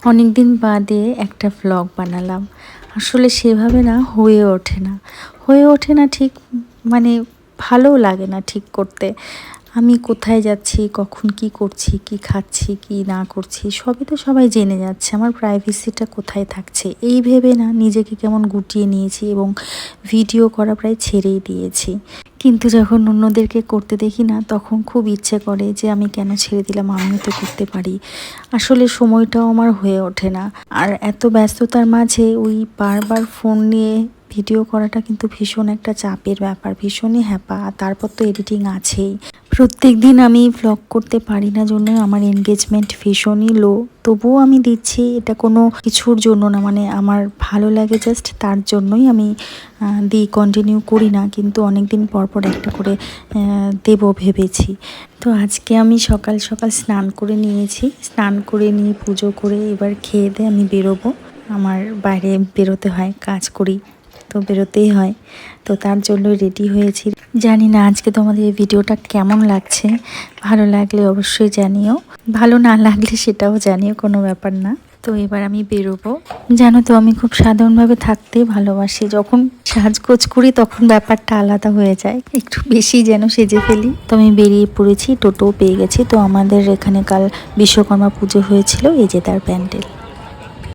অনেক দিন বাদে একটা ভ্লগ বানালাম। আসলে সেভাবে না হয়ে ওঠে না ঠিক, মানে ভালোও লাগে না ঠিক করতে। আমি কোথায় যাচ্ছি, কখন কি করছি, কি খাচ্ছি, কি না করছি সবই তো সবাই জেনে যাচ্ছে, আমার প্রাইভেসিটা কোথায় থাকছে এই ভেবে না নিজেকে কেমন গুটিয়ে নিয়েছি এবং ভিডিও করা প্রায় ছেড়েই দিয়েছি। কিন্তু যখন অন্যদেরকে করতে দেখি না, তখন খুব ইচ্ছে করে যে আমি কেন ছেড়ে দিলাম, আমিও তো করতে পারি। আসলে সময়টাও আমার হয়ে ওঠে না। আর এত ব্যস্ততার মাঝে ওই বারবার ফোন নিয়ে ভিডিও করাটা কিন্তু ভীষণ একটা চাপের ব্যাপার, ভীষণই হ্যাপা। আর তারপর তো এডিটিং আছেই। প্রত্যেক দিন আমি ভ্লগ করতে পারি না জন্য আমার এনগেজমেন্ট ভীষণই লো। তবুও আমি দিচ্ছি, এটা কোনো কিছুর জন্য না, মানে আমার ভালো লাগে জাস্ট তার জন্যই আমি দিই, কন্টিনিউ করি না। কিন্তু অনেক দিন পর পর একটা করে দেব ভেবেছি। তো আজকে আমি সকাল সকাল স্নান করে নিয়েছি, স্নান করে নিয়ে পুজো করে এবার খেয়ে দিয়ে আমি বেরোবো। আমার বাইরে বেরোতে হয়, কাজ করি তো বেরোতেই হয়, তো তার জন্য রেডি হয়েছি। জানি না আজকে তোমাদের এই ভিডিওটা কেমন লাগছে, ভালো লাগলে অবশ্যই জানিও, ভালো না লাগলে সেটাও জানিও, কোনো ব্যাপার না। তো এবার আমি বেরোবো। জানো তো আমি খুব সাধারণভাবে থাকতে ভালোবাসি, যখন সাজগোজ করি তখন ব্যাপারটা আলাদা হয়ে যায়, একটু বেশি যেন সেজে ফেলি। তো আমি বেরিয়ে পড়েছি, টোটো পেয়ে গেছি। তো আমাদের এখানে কাল বিশ্বকর্মা পুজো হয়েছিল, এই যে তার প্যান্ডেল।